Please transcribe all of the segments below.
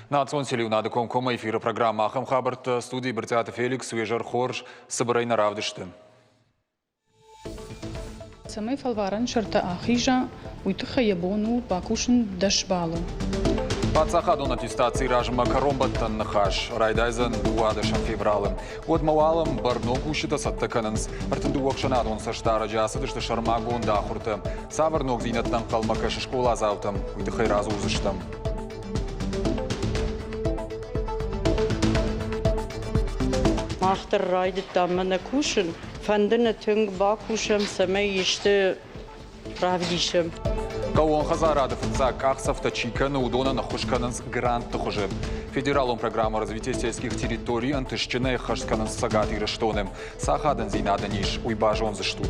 Национ селеунады комкома эфиры программа Ахам Хабарт студии Бертиата Феликс Уежар Хорж Сабарайна Равдышты. Самый фалваран шарта ахижа уйтыха ябону бакушин дашбалу. Пацахадон аттестации ражма Каромбаттан нахаш Райдайзен дуадышан февралым. От мауалым барнок ушита саттаканынс. Артынду уақшанадон саштара жасыдышты шармагон дахурты. Саварнок зинаттан қалмакашы школа азаутым. Уйтыхай разу узыштым. Achter rijdt dan met een kussen. Van de tung bakushem samay işte pravdishem. Кауон хазарады фцак Ахсавта Чикана удона на хушкананс грант тухуже. Федералом программа развития сельских территорий антышчина и хашкананс сагат и рештоным. Сахадан зинада ниш уйбажон заштут.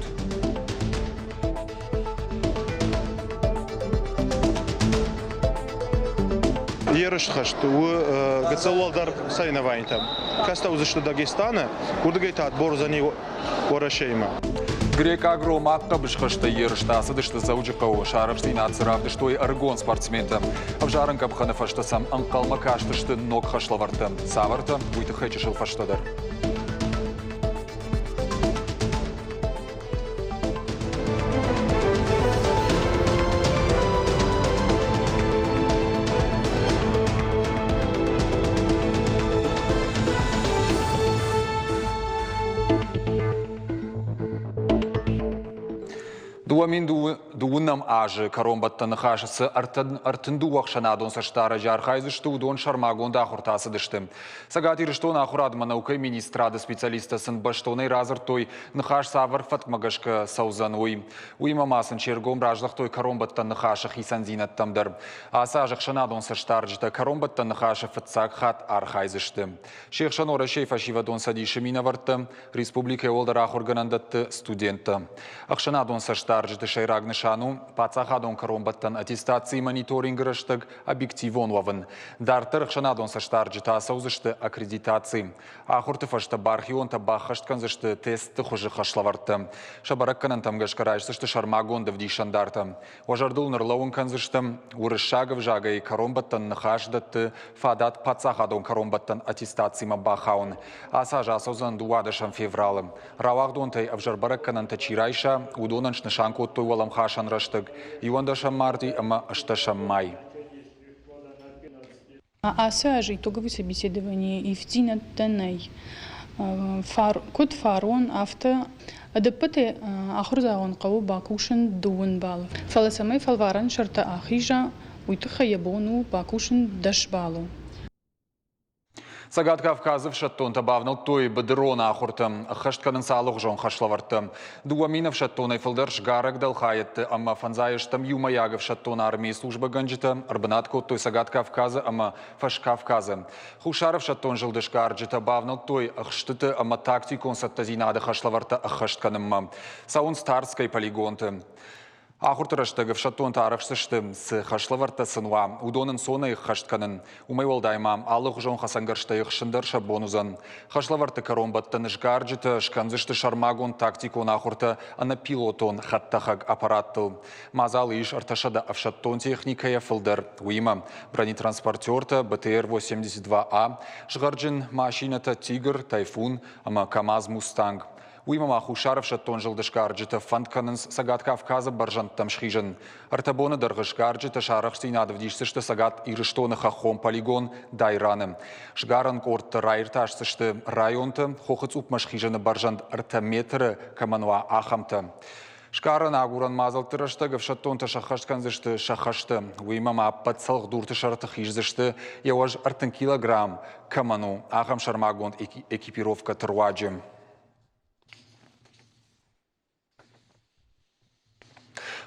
Yarışxaşdı, o gıçalılar sayına vayintam. Kasta uzıştı Dagestana, kurdu gaytat borzani uğraşayma. Грек агро макка бышхашта ерышта садышты заучыкау шарышты нацыравды что и аргон спортсмента. Авжаран капхана фашта сам анкалма каштышты ног хашлаварты. Саварта буйты хэчишыл фаштадар. Дуамин дуунам ажы Каромбаттан хашысы артынду уақшанадон саштара жархайзышты удон шармагон да хуртасы дышты. Сагат ирыштон ахурадма наукай министрады специалистасын баштонай разыртой нахаш савар фатмагашка саузаной. Уймамасын чергом ражлахтой Каромбаттан нахаша хисанзинаттамдар. Аса жақшанадон саштаржыта Каромбаттан нахаша фатсак хат архайзышты. Шейхшанора шейфашивадон садиши минаварты республика олдар ахурганандатты студенты. Ахшанадон саштар Аржыты шайрагны шану, пацахадон Каромбаттан аттестации мониторингырыштык объективон лавын. Дартыр хшанадон саштаржыта саузышты аккредитации. Ахурты фашта бархионта бахаштканзышты тесты хужы хашлаварты. Шабаракканан тамгашкарайшты шармагон давдишан дарты. Ожардул нырлауын канзышты, урышагов жага и Каромбаттан нахаждатты фадат пацахадон Каромбаттан аттестацима бахаун. Асажа саузан дуадышан февралым. Равахдонтай авжарбаракканан тачирайша, удонанш нышан Коттой валам хашан раштык. Ивандашам марти, ама ашташам май. Асажи итоговые собеседования и в Тинатанай. Код фарон авто адапты ахрзаон қау бакушин дуун бал. Фаласамай фалваран шарта ахижа уйтыха ябону бакушин дашбалу. Сагат Кавказов шаттон табавнал той бадырона ахуртам, хаштканын салух жон хашлавартам. Дуаминов шаттон айфылдар шгарак далхаятты, ама фанзайыштам юмаягов шаттон армии служба ганджита, арбанатко той Сагат Кавказа, ама фаш Кавказа. Хушаров шаттон жылдышкарджита бавнал той ахштыты, ама тактикон саттазинады хашлаварта ахаштканым. Саун старской полигонты. Ахуртыраштыгов шаттон тарықшышты с хашлаварта сынуа, удонын соны хаштканын. Умай олдаймам, алық жон хасангаршты шындар шабонузан. Хашлаварта Каромбаттан жгарджыты, шканзышты шармагон тактикон ахурта, ана пилотон хаттахаг аппараттыл. Мазал иш арташада авшаттон техникая фылдар. Уима, бронетранспортерта БТР-82А, жгарджын машината Тигр, Тайфун, ама КамАЗ Мустанг. Уймама Хушаров шаттон жылдышкарджыта фантканынс Сагат Кавказа баржанттам шхижын. Артабоны дарғышкарджыта шарахштын адывдишсышты Сагат ирыштоны хахом полигон дайраны. Шгаран кортты райырташсышты районты хохыц упма шхижыны баржант артаметры камануа ахамты. Шкаран агуран мазалтырышты гавшаттонты шахаштканзышты шахашты. Уймама пацалх дурты шарты хижзышты яваж артын килограмм каману ахам шармагон экипировка труаджи.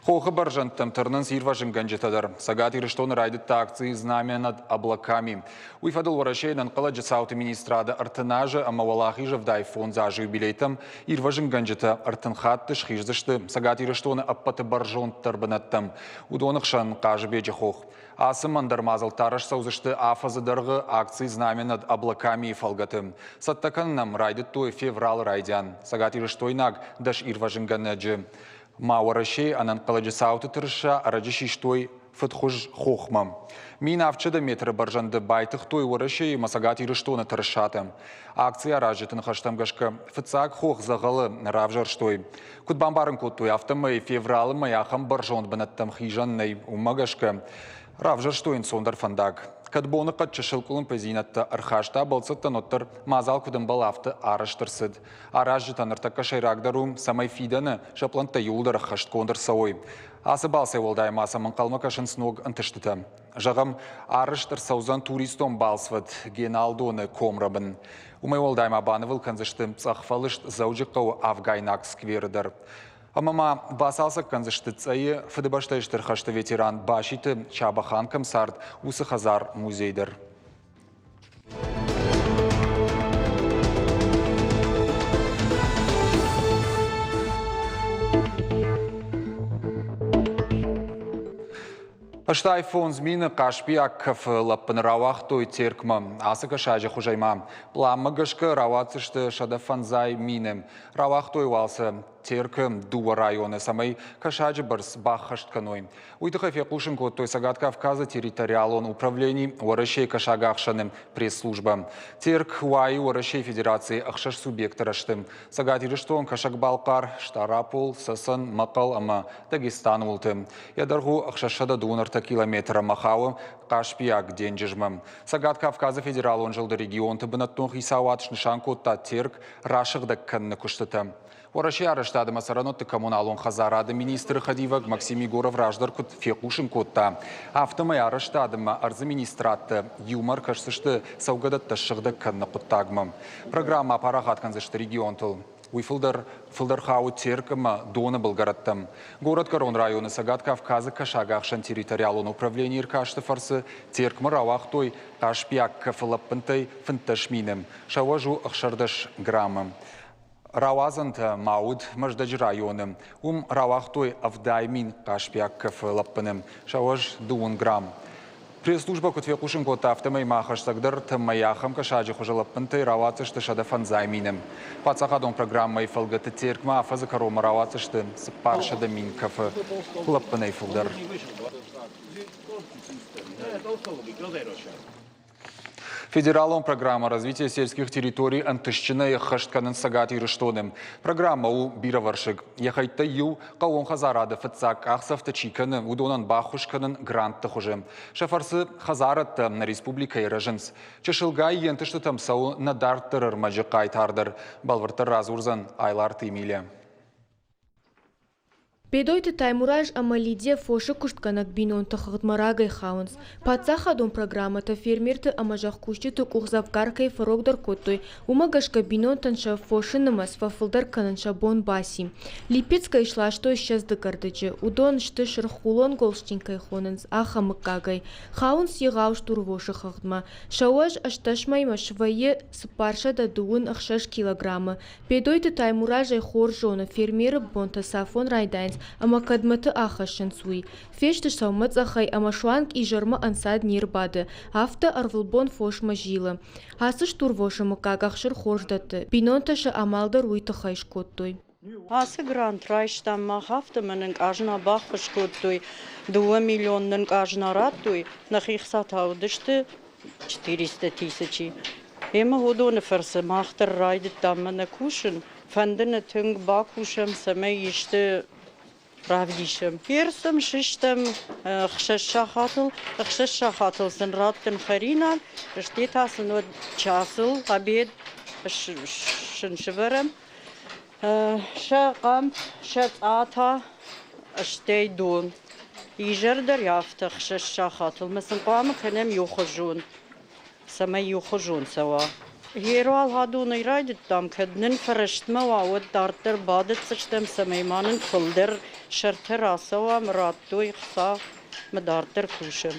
Хохы баржанттам тырнын сирважым ганджетадар. Сагат ирыштон райдыт акции знамя над облаками. Уйфадыл варашейнан каладжы сауты министрада артынажы, ама валахижа вдай фон зажы юбилейтам ирважым ганджета артынхатты шхижзышты. Сагат ирыштоны аппаты баржон тарбанаттам. Удонықшан қажы беджі хох. Асы мандармазал тараш саузышты афазыдарғы акции знамя над облаками и фалгаты. Саттаканнам райдыт той феврал райдян. Сагат ирыштойнаг даш ирважым ганджы. Мауарашей анан каладжы сауты тырыша араджы шиштой فتخج خوخمم مين أفشد متر برجند بايتخ توي ورشي مساقاتي رشتون ترشاتم акция ражет нахаштам гашка фцак хох загалы равжар штой куд бамбарын кутту яфтам феврал маяхам баржон бенаттам хижанней умагашка равжар штой сондар фандак кадбоны катчышылкулын пезинатта архашта балцытта ноттар мазал кудым балафты арыштырсыд аражы таныртакка шайрагдарум самай фиданы шапланта юлдар хашт кондыр савой асы балсай волдай масамын калмакашын сног антыштыта жағам арыштыр саузан туристом балсвад геналдоны комрабын Умай волдайма банывыл канзышты цахфалышт заужыққау Афгайнак сквердер. Амама басалсак канзышты цайы фыдыбаштайштыр хашты ветеран башиты Чабахан камсард усы хазар музейдер. Аштай фон змины кашпияк каф лаппын равах той теркма, асыка шажы хужайма. Пламмагашка равацышты шада фанзай минем. Равах той валса теркым дуа районы самай кашажы барс бахаштканой. Уйтыха фекушин код той сагат Кавказа территориалон управлений уарашей кашагахшаным пресс-служба. Терк уай уарашей федерации ахшаш субъектораштым. Сагат ириштон кашак Балкар, Штарапул, Сасан, Макал, ама Дагестан ултым. Ядаргу ахшашада дунарта километра махауы Кашпияк денжижмам. Сагат Кавказа федералон жылды регион тыбынаттон хисауатш нышанкотта терк рашығды кінні күштіті. Ораши араштады масаранотты коммуналон хазарады министры Хадивак Максим Егоров раждар кут фекушин котта. Автомай араштады арзы министратты юмор кашсышты саугадатты шығды кінні құттагмам. Программа парахат канзышты регион тыл. Уйфылдар хау теркама доны Болгородтам. Город Корон районы Сагат Кавказа кашагахшан территориалон управление иркашты фарсы теркма равах той Кашпияк кафалаппынтай фынташминем. Шаважу ахшардаш граммам. Равазанта мауд маждаж районы. Равах той Авдаймин Кашпияк кафалаппынем. Шаваж 2 грамм. Пресс-служба кутвекушин кота автомай махаш сагдар тамаяхам кашаджи хужалаппынтай равацышты шада фанзайминем. Пацахадон программа и фалгаты теркма афаза карома равацышты паршада мин кафе лаппынай фулдар. Федералом программа развития сельских территорий антышчина и хаштканын сагат ирыштоным. Программа у бираваршыг. Яхайтта ю кауон хазарады фытсак ахсафта чиканы удонан бахушканын грантты хужым. Шафарсы хазаратты на республика ирыжынс. Чешылгай ентышты тамсау надарттырыр мажы кайтардыр. Балвыртыр разурзан айлар тымиле. Педойты таймураж амалиде фоши куштканак бинон тахагтмарагай хаунс. Пацахадон программата фермерты амажах кушчиты кухзавкаркай фарогдар коттой. Умагашка бинон танша фоши намас фафылдар кананша бон баси. Липецкая шла что сейчас докардычы. Удон шты шерхулон голштинкай хонанс ахамыкагай. Хаунс егауш турвоши хагтма. Шауаж ашташмайма швае спарша да дуын ахшаш килограмма. Педойты таймуражай хоржона фермеры бонта сафон райдайнс. Ама кадматы ахашын суй. Фешты шаумыц ахай ама шуанг и жарма ансад нирбады. Афта арвылбон фош мажила. Асыш турвошы мыкагахшыр хорждаты. Бинонташы амалдар уйты коттой. Асы грант райштам махафта менен ажна бахыш коттой. 2 миллионнын ажна раттуй. Нахих сатаудышты 400 тысячи. Ема худоны фарсы махтар райдыт даммана кушын. Фандыны тынг бакушам самай ишты Правдишем. Персом шиштем хшашахатл сын раттен харинал, штетасын вот часыл, обед, шиншеверем, шакам, шатата, штейдун. Ижердер яфта хшашахатл, мысын памы кенем юхожун, самай юхожун сава. Хервал хадуны райдит там, кеднен фараштма вауд дартер бадет сыштем самайманын фылдер шертер асава мраттуй хса мдартер кушем.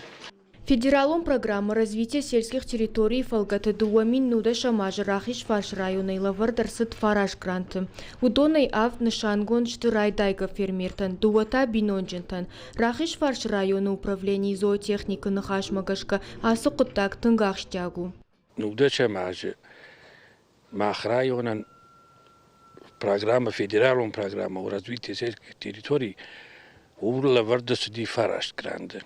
Федералом программа развития сельских территорий фалгаты дуамин нуда шамажа рахиш фарш районой лавардар сыт фараш гранты. Удонай ав нышангон штырай дайга фермертан, дуата бинонджентан. Рахиш фарш районы управления зоотехника нахаш магашка асы куттак тынгах штягу. Нуда шамажа мах районан программа, федералом программа развития сельских территорий урла вардас ди фараш гранды.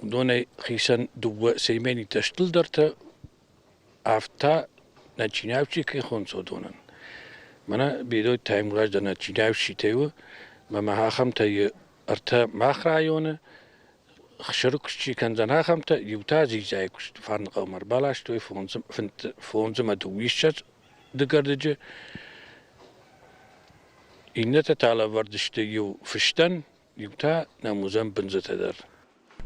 Удоны хисан дуа сеймени таштылдарта афта начинавчи кихонсо донан. Мана бидой таймураж да начинавчи теу мама хахамта арта махрайона خشركشي كان زنا خمتا يوتازي زايكش فارنق عمر بالاش توي فونزم ادويشت دقردجه إنتا تعالى وردشت يو فشتن يوتا نموزم بنزتدر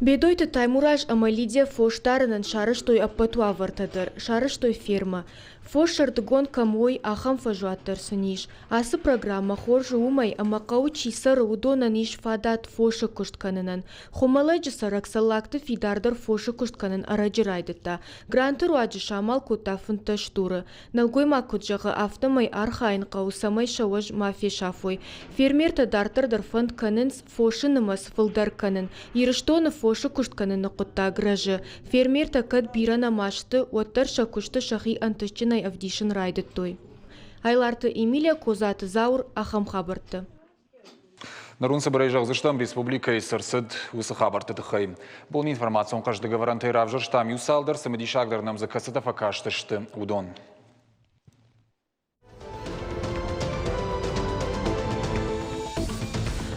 Бедойты таймураж амалиде фош тарынан шарыштой аппатуа вартадыр, шарыштой ферма. Фош шардыгон камой ахам фажуаттыр сыниш. Асы программа хоржу умай амакаучи сары удонан иш фадат фошы куштканынан. Хомалайджы сараксалакты фидардар фошы куштканын араджирайдытта. Грантыр уаджы шамал кута фынташ туры. Налгой макуджағы автомай архайн қаусамай шауаж мафия шафой. Фермерта дартырдар фынд канынс фошы нымас фылдар канын. Ирыштоны фошы куштканын қутта гражы. Фермерта кад бирана машты, оттар шакушты шахи антышчынай авдишын райдыттой. Айларты Эмилия Козаты Заур ахам хабырты. Нарун собрайжақ зыштам республика сырсыд усы хабарты тыхай. Бұл информацион қажды говорантай равжыр штам юсалдар самедишагдар нам закасыта факаштышты удон.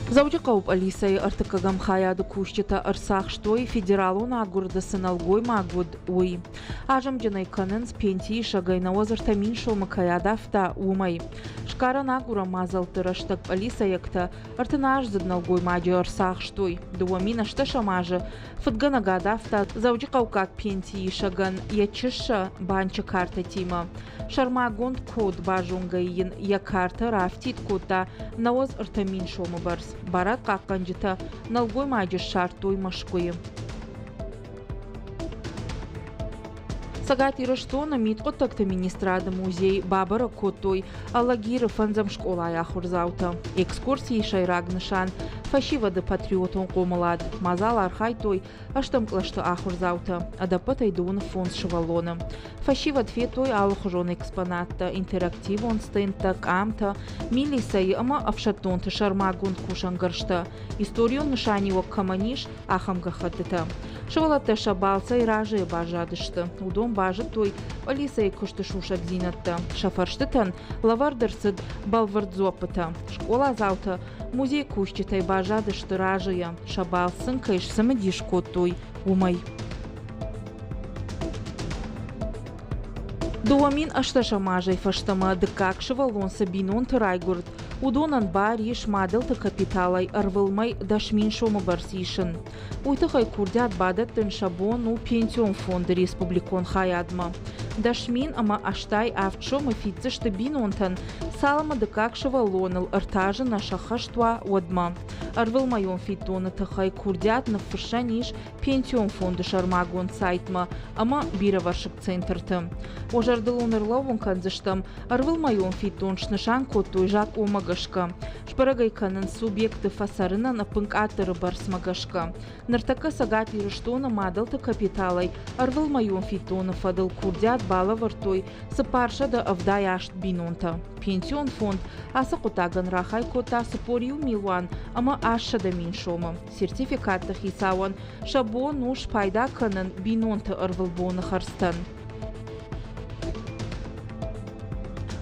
Зауджи қауып Алисай артықығам хаяды күштіті ырсақштой федералуын ағырды сыналгой мағуд ой. Ажым жынай қанынс пенти шағайна озыртамин шолмы каядафта умай. Шқаран ағыра мазалтыр аштық Алисай екті артына ажзыдналгой маджи ырсақштой. Дуамин ашты шамажы фытгана гадафта зауджи қауқат пенти шағын ячышы банчы карта тима. Шармагон код бажунгайын я карта рафтит кода науз артамин шолмы барс. Барат қаққанжыта налгой маджы шартой машкойы. Сагат ирыштона митқоттакты министрады музей Бабара Коттой Аллагиры фанзам школа яхурзаута. Экскурсии шайрагнышан фашивады патриотон қомылады. Мазал архайтой аштамклашты ахурзаута. Адапытай дуны фонс шывалоны. Фашивад фетой алхужон экспонатта, интерактивон стента, камта, милисай ама афшатонты шармагун кушангаршта. Историон нышанио каманиш ахамгахатыта. Шывалатта шабалса и ражы бажадышты. Удом бажы той Алисай кушты шушак зинатта. Шафарштытан лавардырсыд балвардзопыта. Школа заута музей кушчитай бажадышты ражыя. Шабалсын кайш самадиш коттой умай. Дуамин ашташамажай фаштама дыкакшыва лонса бинон тырайгурд. Удонан бариш мадылты капиталай арвылмай дашмин шомы барсишын. Уйтықай курдят бадаттын шабон у пенсион фонды республикон хаядма. Дашмин ама аштай автшомы фитцышты бинонтан салама дыкакшыва лоныл ыртажы нашахаштва одма. Арвылмайон фитоны тықай курдят на фышаниш пенсион фонды шармагон сайтма, ама бираваршык центрты. Ожардылон ырлауын канзыштам арвылмайон фитон шнышан коттой жак омагашка. Шпарагай канын субъекты фасарынан апынк атыры барсмагашка. Нартака сагат лирыштона мадылты капиталай арвылмайон фитоны фадыл курдят бала вартой сыпарша да авдай ашт бинонта. Пенсион фонд асы кутаган рахай кота сыпорию милуан, ама аша да миншома. Сертификатты хисауан шабон уж пайда канын бинонта арвылбоны харстан.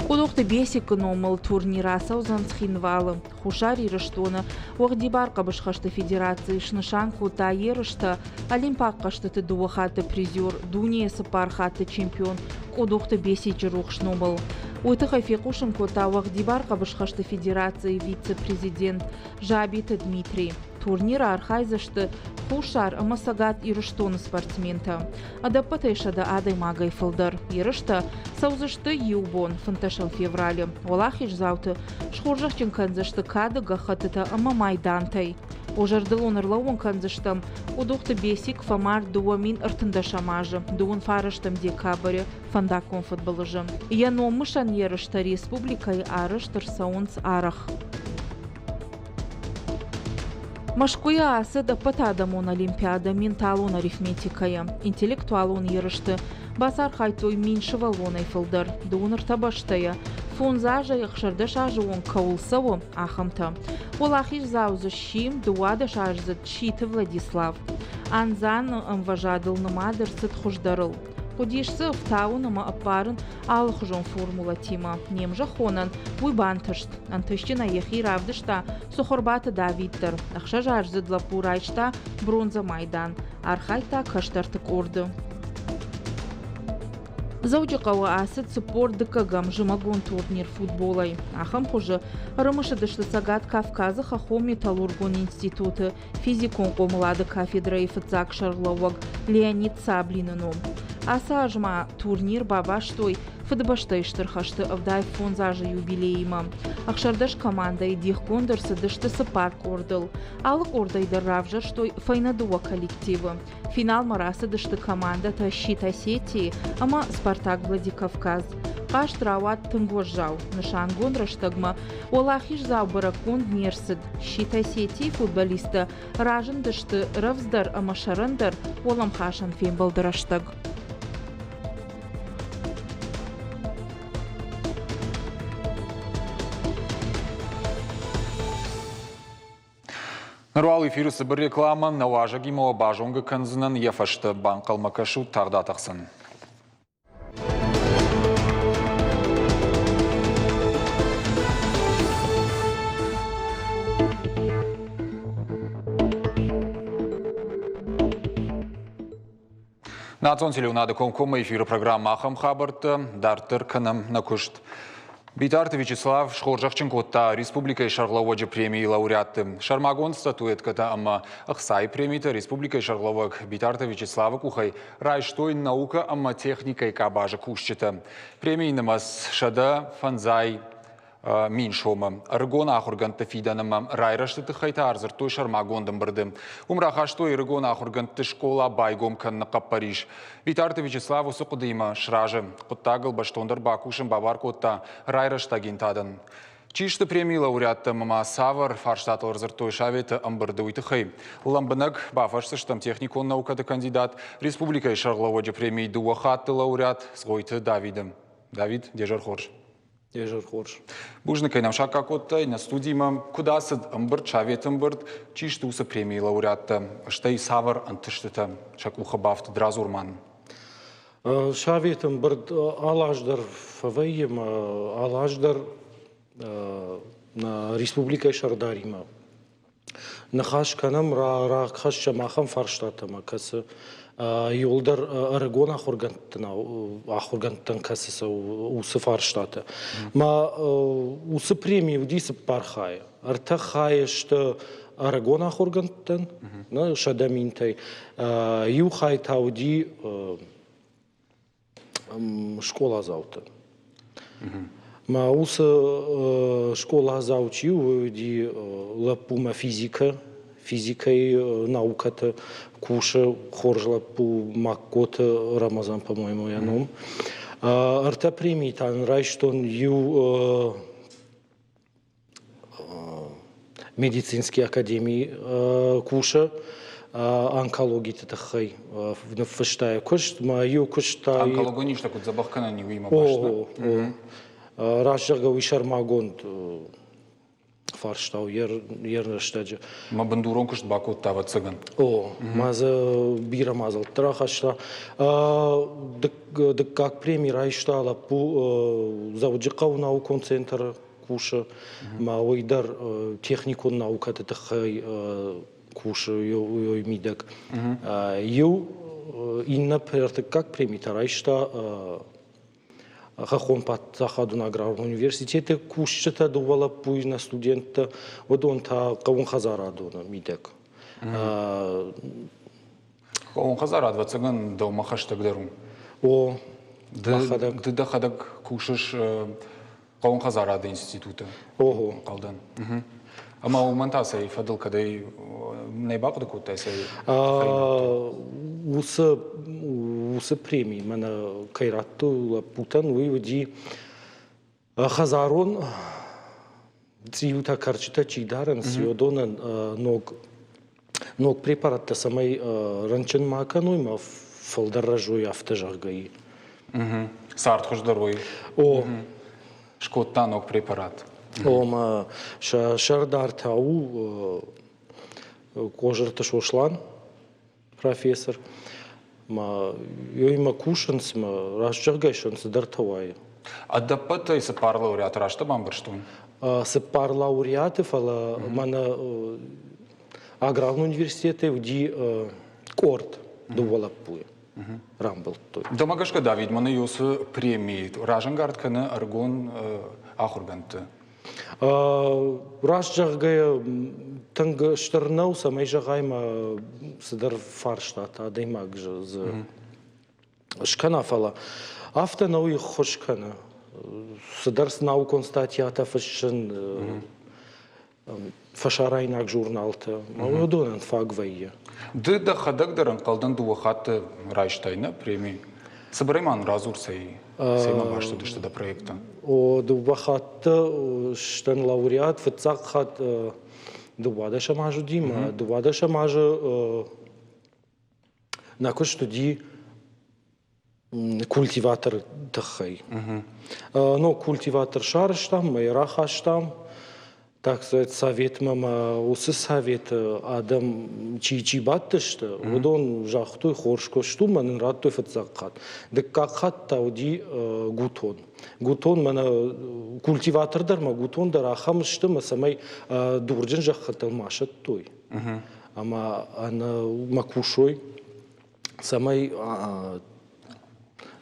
Кудоқты бесик номал турнира саузан схинвалы. Хушар ирыштоны уғдибар қабышқашты федерации шнышан кута ерышты олимпақ қаштыты дуахаты призер, дуниясы пархаты чемпион. Кудоқты бесичі рух шномал. Уйтықай фекушын кута уғдибар қабышқашты федерации вице-президент Жабиты Дмитрий. Турнира архайзышты хушар ама сагат ирыштоны спортсмента. Адапатайшада адай магай фылдар. Ирышты саузышты юбон фанташал феврале. Олахиш зауты шхуржахчын канзышты кады гахатыта ама майдантай. Ожардылон ырлауын канзыштам удуқты бесик фамар дуамин ыртындашамажы. Дуын фарыштым декабры фандакон футболыжы. Яномышан ерышты республикай арыштыр саунц арах. Машкуя асы да патадамон олимпиада менталон арифметикая. Интеллектуалон ерышты басар хайтой миншывалон айфылдар. Дуыныр табаштая. Фонзажа яхшардаш ажуон каулсаво ахамта. Олахиш заузы шим дуадаш ажзы Читы Владислав. Анзан вважадылнымадыр сыт хуждарыл. Кодишсы втауныма апарын алхжон формула тима. Немжа хонан уйбантышт. Антыштина ехи равдышта сухорбата Давидтер. Ахша жарзыдла пурайшта бронза майдан. Архайта каштартык орды. Зауджи қауа асыд спорт дыкагам жымагон турнир футболай. Ахам хуже рымышыдышты сагат Кавказы хахом металлургон институты физикон комлады кафедра и фыцак шарловок Леонид Саблиныну. Аса жма турнир бабаштой фыдбаштайштыр хашты авдай фонзажы юбилейма. Ахшардаш команда идих кондырсы дышты сыпар кордыл. Алық ордайды равжыр штой файнадуа коллективы. Финал марасы дышты команда та щит Осетии, ама Спартак Владикавказ. Қаш трават тынгожжау. Нышангон раштагма олахиш заубаракон днерсыд. Щит Осетии футболисты ражын дышты равздар ама шарындар олам хашан феймбалдыраштаг. Нұрвал эфирісі бір реклама, науажы геймова бажонғы кінзінін ефашты банқалмакашу тардатықсын. Национ телеунады комкома эфирі программа Ахам Хабарты, дартыр кінім на күшт. Битарты Вячеслав Шхоржахченкотта Республика Шарлауаджы премии лауреаты. Шармагон статуэтката ама Ахсай премита Республика Шарлауак Битарты Вячеслава Кухай Райштой наука ама техника и кабажа кушчета. Премии намаз Шада Фанзай Миншома. Рыгон ахурганты фиданама райраштыты хайта арзыртой Шармагондым бырды. Умрахаштой рыгон ахурганты школа байгом каннақа Париж. Битарты Вячеславу суқыдыйма шражы. Құттағыл баштондар бакушын бабар котта райраштагин тадын. Чишты премии лауреатты мама Савар фарштатыл арзыртой шаветы амбырды уйтыхай. Ламбынак бафашсыштам техникон наукады кандидат. Республика Шарлауаджы премии дуахатты лауреат сгойты Давидым. Давид, дежар хорж. Бужныкай нам шака коттай на студийма куда сад амбырд шавет амбырд чишты уса премии лауреатта штай Савар антыштыта шак ухабафт дразурман. Шавет амбырд алаждар фавайем алаждар на Республика Шардарима. Нахаш канам ра хаш шамахам фарштатама касы Yolдар Aragon ахургантан касса усы фарштата. Ма усы премии удисы пархая. Арта хая что Aragon ахургантан, на шадаминтай. Ю хай тауди школа заута. Ма усы школа заучи ди лапума физикой науката куша хоржла по маккота Рамазан, по-моему, яном. Арта премии тан райштон ю медицинской академии куша онкологии тахай в фштая куш ма ю кушта Онкология ништа кут забахкана не уйма башна. Рашжага вишармагон фарштау ернештеджи. Ма бандурон кушт бакут тава цыган. Маза бира мазал трахашта. Дык как премии райштала по заводжикау наукон центр куша. Ма ойдар техникон наука тахай куша ой мидак. Ю инна перты как премии райшта Хахон пат заходу на аграрном университете кушчета довала пуйна студента водон та кавун хазара дона мидек. Кавун хазара два цыган до махаштаг дарум. О, ты дахадак кушаш кавун хазара до института. Ого. Калдан. Ама у мантаса и фадыл кадай не бакуда кутайся. Усы премии мана кайратту путан уйди хазарон циюта карчита чидаран сиодона ног препаратта самай ранчен маканой ма фалдаражой автожаргаи. Сарт хождаровой. О. Шкотта ног препарат. Ма шардар тау кожарта шошлан профессор. Ма йойма кушанс, ма разжаргайшанс дартавай. А да пытай сапар лауреат рашта бамбарштун? Сапар лауреатов, ала мана аграрный университет, уди корт дувалапуе. Рамбл той. Домагашка Давид, мана юсы премии. Ражангард кана аргон ахурганты. Разжаргая танга штарнау, самай жагайма садар фарштат, адаймаг же шкана фала. Афта науи хошкана. Садар снау констатията фашен фашарайнак журналта. Маудонан фагвайя. Да хадак даран қалдан дуахат райштайна премии. Собрайман разурсай. Сейма башты дышты до проекта. О дубахатта штан лауреат фцакхат дубадаша мажу дима, дубадаша мажу на кой что ди культиватор тахай. Но культиватор шарштам, майрахаштам, так сказать, совет мама, усы совет адам чи баттышты, удон жахтой хоршко штуман раттой фцакхат. Дек какхат тауди гутон. Гутон мана культиватордар ма гутондар ахамышты ма самай дурджин жахатал машат той. Ама ана макушой самай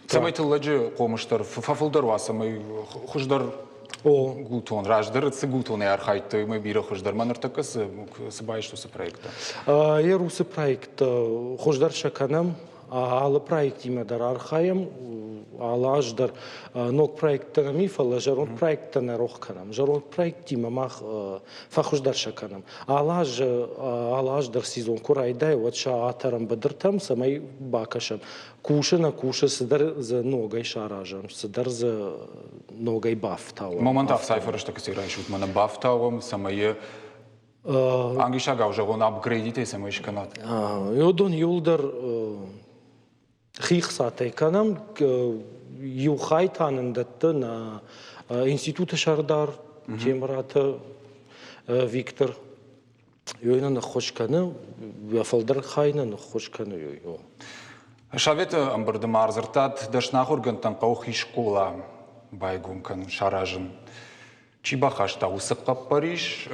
Самай тылладжи қомыштар, фафылдар ва самай хуждар гутон, раждар цы гутон и архайты мы бира хуждар манартака сыбаиш тусы проекта. Я русы проект хуждар шаканам, ала проект имадар архаям, ала аждар ног проекта мифала, жарон проекта на рохканам, жарон проект имамах фахуждар шаканам. Ала аждар сезон курайдай, вот ша атарам бадыртам самай бакашам. Куша на куша садар за ногай шаражам, садар за ногай бафтау. Моментав сайфараш така си раишут мана бафтауам самае ангишага уже он апгрейдите самай шканат. Йодон юлдар хихсатай канам юхай танындатты на института шардар темрата Виктор. Йойна на хошканы, яфалдар хайна на хошканы йо. Шавета амбарды марзартат дашнахургантан қаухи школа байгункан шаражын. Чибахашта усыққа Париж,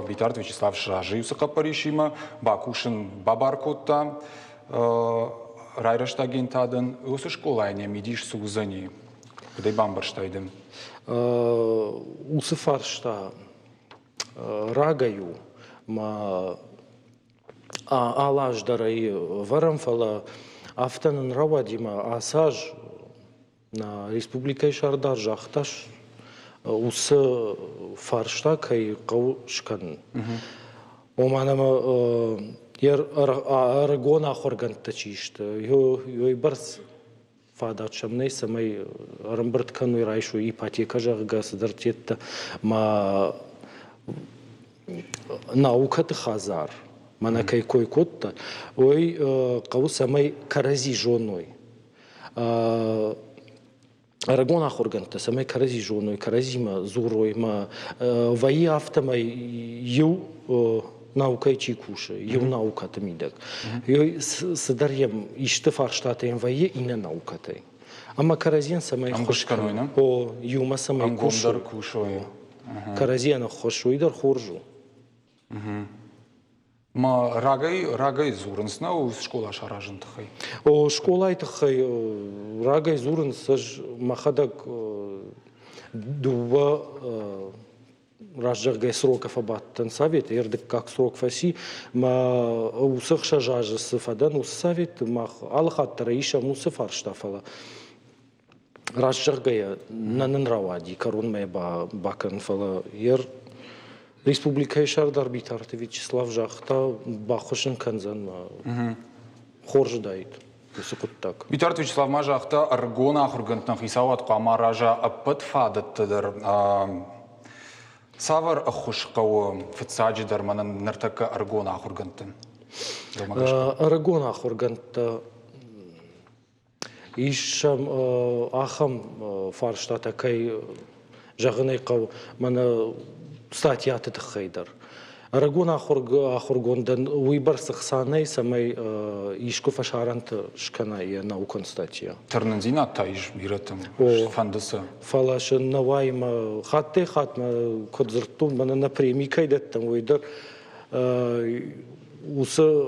Витард Вячеслав Шражи усыққа Париж има, Бакушин Бабаркотта, Райрашта гентадын, осы школа не мидиш сузани, кудай бамбарштайдын. Усыфаршта рагаю, ма алаждарай варамфала, Автанын равадима асаж на Республикай Шардар жахташ усы фаршта кай қаушкан. Оманама ер аргона хорганта чишта. Йой барс фадачамней самай рамбырткану райшу ипотека жағыга сыдартетті ма наукаты хазар. Мана кай кой котта, ой қау самай карази жоной. Арагона хорганта самай карази жоной, каразима зурой, ма ваи автомай ю наукай чикуша, ю науката мидак. Йой садарьям ишты фарштатаем ваи и на наукатай. Ама каразин самай хошканой, о юма самай кушой. Каразина хошуйдар хоржу. Ма рагай зурынсна у школа шаражын тахай. О школа айтахай рагай зурынсаж махадак дуба разжаргай сроков абаттан совет, ердик как срок фаси, ма усых шажажы сыфадан ус совет, мах алхаттара иша мусыфар штафала. Разжаргая нанын равади, корон мэ бакан фала ер Республикай Шардар Битарты Вячеслав жахта бахошын канзан хоржы дайд. Так. Битарт Вячеслав мажахта аргона ахургантнах исават қамаража аппат фадаттыдыр. Савар ахушқауы фитсаджидар манан нартака аргона ахургантын. Аргона ахурганта ишам ахам фарштата кай жағынай қау мана статьяты тахайдар. Арагон ахургондан уйбар сахсаней самой ишку фашарант шкана и наукон статья. Тернензина таиш биратым фандысы. Фалаш навайма хатте хатма кодзырту мана на премии кайдеттам уйдар усы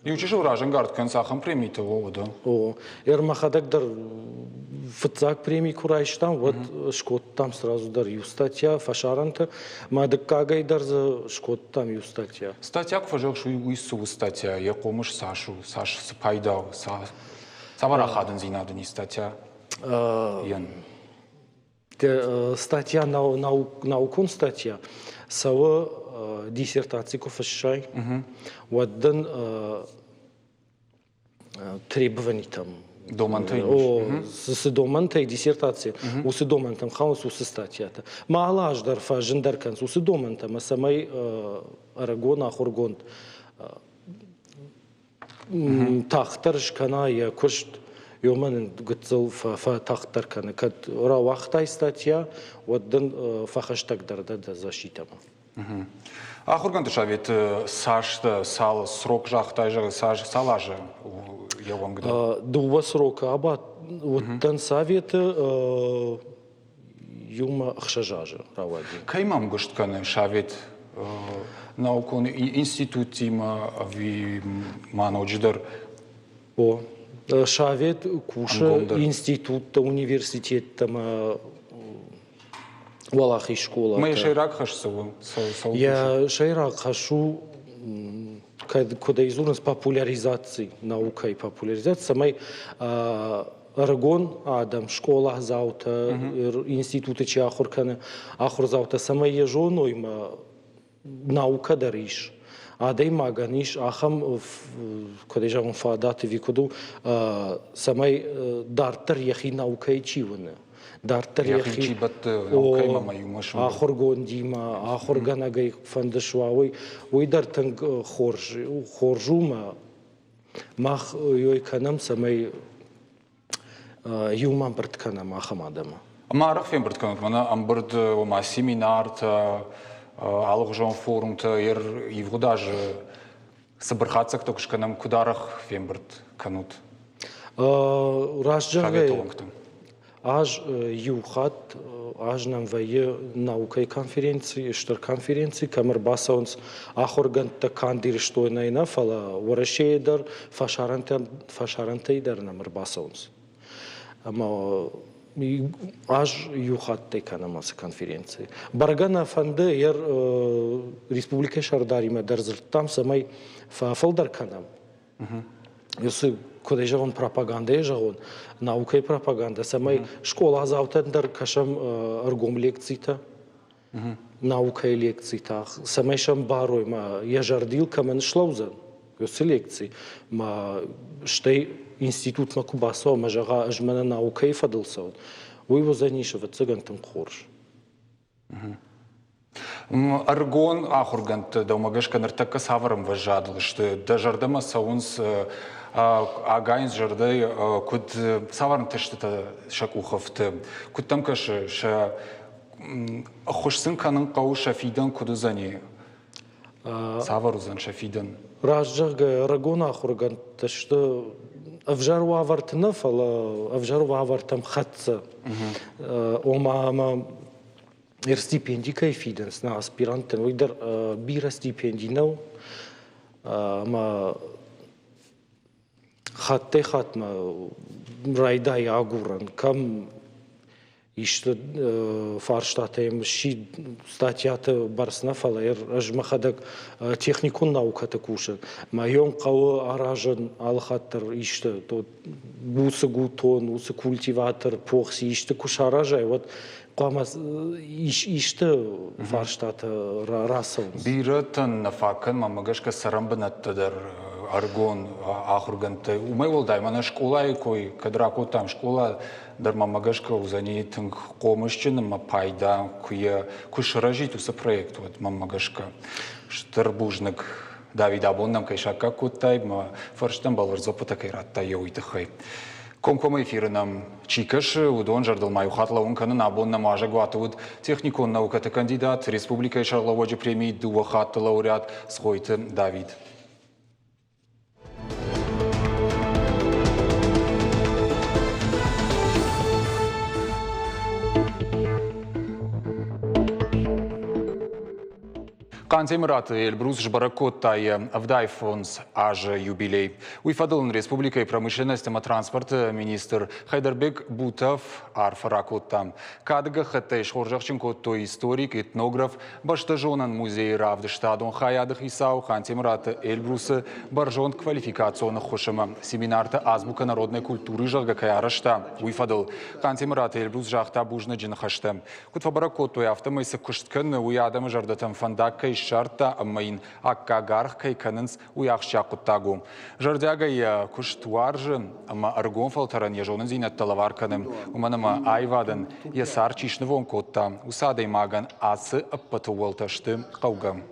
Ючиш уражен гард консахам премиты вовода. о эрмахадагдар фцак премии курайштам вот шкот там сразу дар ю статья фашаранта мадык кагайдар за шкот там ю статья. Статья кфажок шу уйсу статья я комуш Саш спайдау саварахадын зинадыни статья. Ян. Статья наукон статья сава диссертации кофешай вот дан требований там с домантой диссертации ус домантам хаос ус статья-то малаш дар фажендар канц ус домантам самой арагон ахургон тахтарш кана я кушт يومن قتل فتختار كان كد را وقتاي статья вот дан фахаштаг дарда защитама. Ахурган тышавет сашта сал срок жахтай же салаже я вам говорю. Два срока аба вот дан совет юма хшажаже равади. Каймам гуштканы шавет наукон институтима ви манодждер. О шавет куша институт университет там Валахи школа. Мы шейрак хашсу. Я шейрак хашу, когда изурнас популяризации наука и популяризация самой Арагон Адам школа заута институты чи ахурканы ахур заута самой ежоно има наука дариш. Адай маганиш ахам когда же он фадат викуду самой дартер яхи наука и чиваны. Дартер яхи ахургон дима ахурганагай фандашвауй уйдартан хоржума мах йой канам самой юмам бартканам ахамадама. Марах фем бартканам мана амбард ома семинар алгжон форум та ер ивгудаж собрхацак токшканам кударах фем бартканут. Рашджагай аж юхат аж нам вае наукай конференции штар конференции камер басаунс ахорган та кандир что найна фала ворашейдар фашарантейдар намер басаунс ама аж юхат теканамас конференции баргана фанды ер республика шардарима дарзыртам самай фалдар канам если когда же он пропаганда, же он наука и пропаганда. Самой школа заутендер кашам аргом лекции-то, наука и лекции-то. Самой шам барой ма я жардил камен шлаузен, если лекции. Ма штей институт ма кубасо, ма жага ажмана наука и фадылса. Вы его занишева цыган там хорш. Аргон ахургант да умагашка нартака саварам важадл, что да жардама саунс агайнс жарды куд саварн тешта шакуховты куд там каш ша хошсын канын кау шафидан кудузани саварузан шафидан Разжага рагона ахурган тешта авжару авартна фала авжару авартам хатса ома стипендий кайфиденс на аспирантен уйдер бира стипендий нау ма хатте хатма райда ягуран кам иште фарштатем ши статьята барсна фалер ажмахадак техникун науката кушан майон кау аражан алхаттер иште то бусы гутон усы культиватор похси иште кушаражай вот Камас иште фарштата расов. Бирatan нафакан мамагашка сарамбанаттадар аргон ахурганты. Умай волдай мана школа кой кадрако там школа дар мамагашка узани тынг комышчын мапайда куя кушражит уса проект вот мамагашка штарбужник Давид Абоннам кайшака кутай ма фарштан балвар запата кайратта йойтахай. Комкома эфиринам чикаш удон жардылмай ухатлауын каны набон намажа гуатуд техникон наукаты кандидат республика шарлаводжи премии дуа хатты лауреат Схойты Давид. Кантемираты Эльбрус Жбаракоттай Авдайфонс аж юбилей. Уйфадылын Республика и промышленности и транспорта министр Хайдарбек Бутов Арфаракотта. Кадыга хаттай шхоржахченкотто историк, этнограф, баштажонан музей Равдыштадон хаядых Исау Кантемираты Эльбрусы баржон квалификационных хошима. Семинарта азбука народной культуры жагакаярашта. Уйфадыл Кантемираты Эльбрус жахта бужна джинхашта. Кутфабаракотто автомайсы кушткан уядам жардатам фандаккай шарта аммаин аккагарх кай канынс уяхша куттагу. Жардягай куштуаржы амма аргон фалтаран ежонын зинатталавар каным. Уманама айвадан ясар чишнывон котта. Усадай маган асы аппатуолташты қаугам.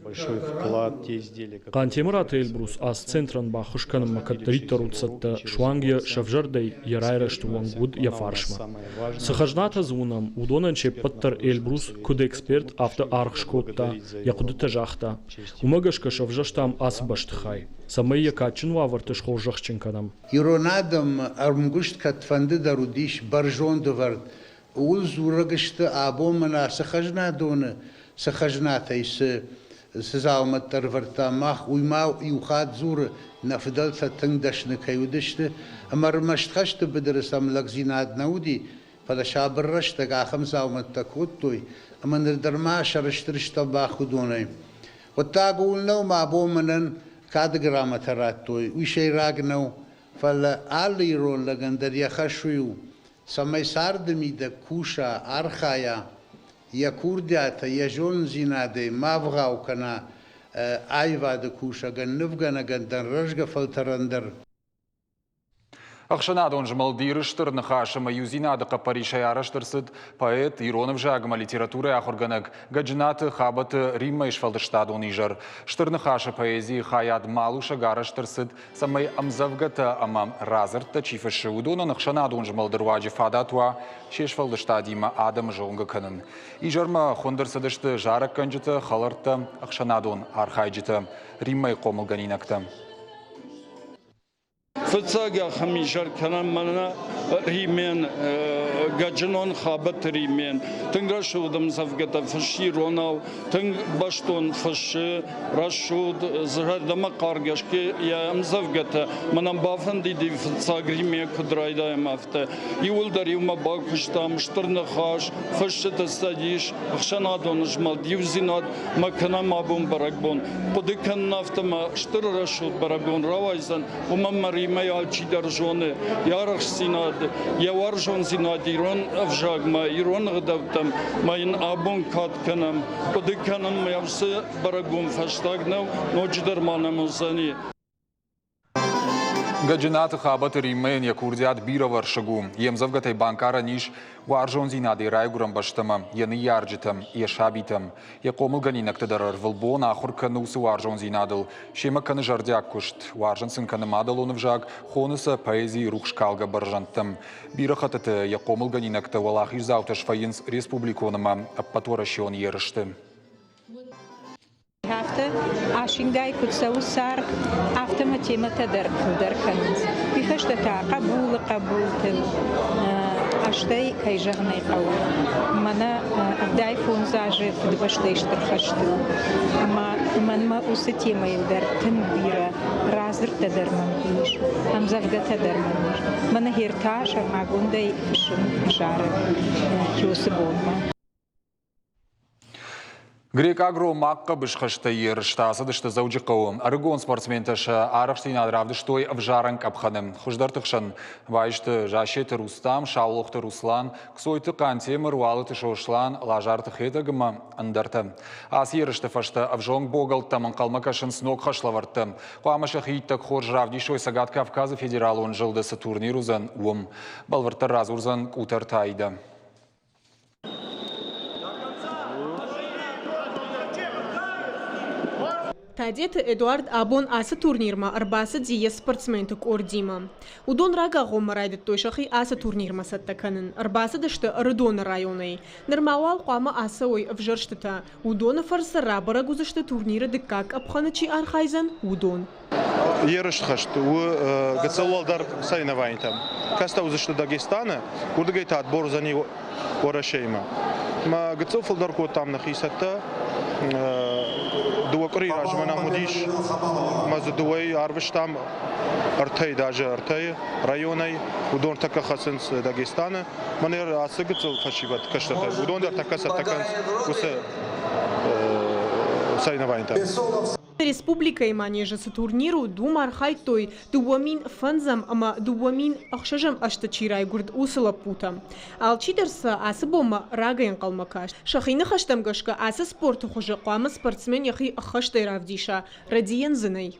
Большой вклад те изделия. Кантемираты Эльбрус аз центран ба хушканым макатрита руцатта швангия шавжардей ярайра штуангуд яфаршма. Сахажната зунам удонанче паттар Эльбрус куд эксперт авто архшкотта якудыта жахта. Умагашка шавжаштам аз баштхай. Самай якачин вавартыш хожахченканам. Иронадам армгушт катфанды дарудиш баржон довард. Улзурагышты абомана сахажнадоны сахажнатайсы سزاومت ترورتا ماخ ويماو يوخاد زور نفدل تنگدش نكيودشت امر مشتخشت بدرسم لغزيناد نودي فلا شابر رشت غاخم زاومت تكوتوي اما ندرما شرشترشت باخدوني وتاقول نو ما بومنن كاد غرامتراتوي وشي راغنو فلا اليرون لغندر يخشيو سمي ساردمي د كوشا ارخايا یا کوردیاتا یا جون زیناده مافغاو کنا آیوا د کوشا گن نفگنا گندن رشگ فلترندر Ахшанадон жмалдирыштыр нахашама юзинады қапариша ярыштырсыд поэт Иронов жагыма литература ахорганак гаджинаты хабаты Римма ишфалдыштадон ижар. Штырнахаша поэзии хаят малуша гарыштырсыд самай амзавгата амам разыртта чифаши удона нахшанадон жмалдырваджи фадатуа шешфалдыштадима адам жонга канын. Ижарма хондырсыдышты жарак канжыты халыртта Ахшанадон архайджыты Римма қомылганинакта. فتصاقا خميشار كلام منا ريمين جاجنون خابت ريمين تنغرشو دم زفقة فشي روناو تنغ باشتون فش رشود زهر دم قارجش كي يا مزفقة منا بافن دي فتصاق ريمين كدرايدا يمافته يقول در يوم باكشتا مشترن خاش فش تستديش خشنا دونجمال ديوزينات ما كنا مابون برقبون بدكن نافت ما اشتر رشود برقبون روايزن وما ريمين алчи держоны, ярах синад, яваржон синад, ирон авжагма, ирон гадавтам, майн абон катканам, подыканам явсы барагум фаштагнав, ночь дарманам узани. Гаджинаты хабаты Риммен якурдиат бировар шагу. Емзавгатай банкара ниш варжон зинади райгурам баштама, яны ярджитам, яшабитам. Якомыл ганинактадарар вылбон ахурканы усы варжон зинадыл. Шема каны жардяк кушт. Варжон сын каны мадал оны вжаг, хонысы поэзии рухшкалга баржантам. Бирахататы якомыл ганинакта валахиш зауташ фаинс республиконама аппаторашион ерышты. هفته آشنگای کدسو سر هفته متیمت در کنید. بیخشت تا قبول تل اشتای کیجگنی قول. منا دای فونزاج فدبشتیش ترخشت. من ما اوستی میل در تن بیره رازر تدر من بیش. هم زفده تدر منش. من هرتاش ماگوندای فشن جاره کیوسبون ما. Грек-агро макка бышхашта ерштасы дышты зауджи қауым. Аргон спортсменташы арықштын адравдыштой вжаранг апханым. Хуждартықшын вайшты жашеті Рустам, шаулықты Руслан, ксойты Кантемір, уалыты Шошлан, лажарты хетагыма андарты. Ас ерішті фашты авжонг богалты манқалмакашын снок хашлаварты. Қуамашы хиттак хоржравдишой Сагат Кавказы федералуын жылдысы турнирузан уым. Балварты разурзан кутартайды. Тадет Эдуард Абон асы турнирма арбасы дие спортсментік ордима. Удон рага ғомарайды тойшақи асы турнирма саттаканын. Арбасы дышты Рыдон районы. Нырмауал қуама асы ой вжырштыта. Удоны фарсы рабыра гузышты турниры дыккак апханычи архайзан Удон. Ерыш хашты, у гацалуалдар сайнавайн там. Каста узышты Дагестана, урдыгайта отбор за ней орашейма. Ма гацалфалдар кот там нахисатта, дуакри ражмана мудиш, мазу дуай арвиш там артай даже артай районы, удон така хасен с Дагестана, манер асы гацал фашиват каштата. Удон дар така сатакан усе сайнавайн там. Республика иманежа с турниру думар хайтой дуамин фанзам ама дуамин ахшажам аштачирай гурд усала пута. Алчидерса асы бома рагайн қалмакаш. Шахины хаштамгашка асы спорту хуже қуамы спортсмен яхи ахаштай равдиша. Радиен зынай.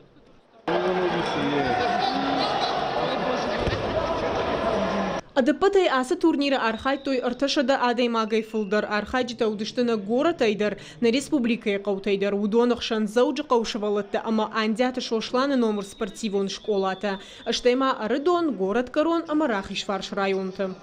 Адапатай асы турнира архай той арташада адаймагай фылдар архай жита удыштына горатайдар на республикай қаутайдар удонық шан зауджы қаушывалатты ама андяты шошланы номер спортивон школата. Аштайма Рыдон, город Корон, ама Рахишварш районты.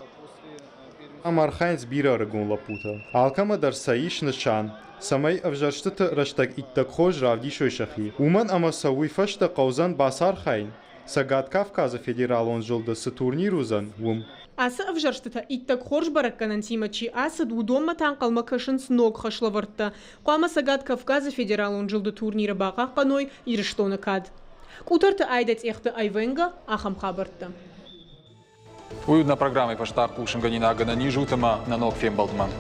Амархайн сбира рыгун лапута. Алкама дар саиш нышан. Самай авжарштыты раштак иттак хож равди шойшахи. Уман ама сауи фашта қаузан басар хайн. Сагат Кавказа федерал он жылды с турнирузан ум. Асы авжарштыта иттак хорж баракканан тимачи асы удомма танқалма кашын сног хашлавыртты. Қуама Сагат Кавказа федерал он жылды турниры бақақ қаной ирыштоны кад. Кутарты айдать эхты айвенга ахам хабыртты. Уютна программа и паштақ пушын ганина гана нижутама на ног фем балтман.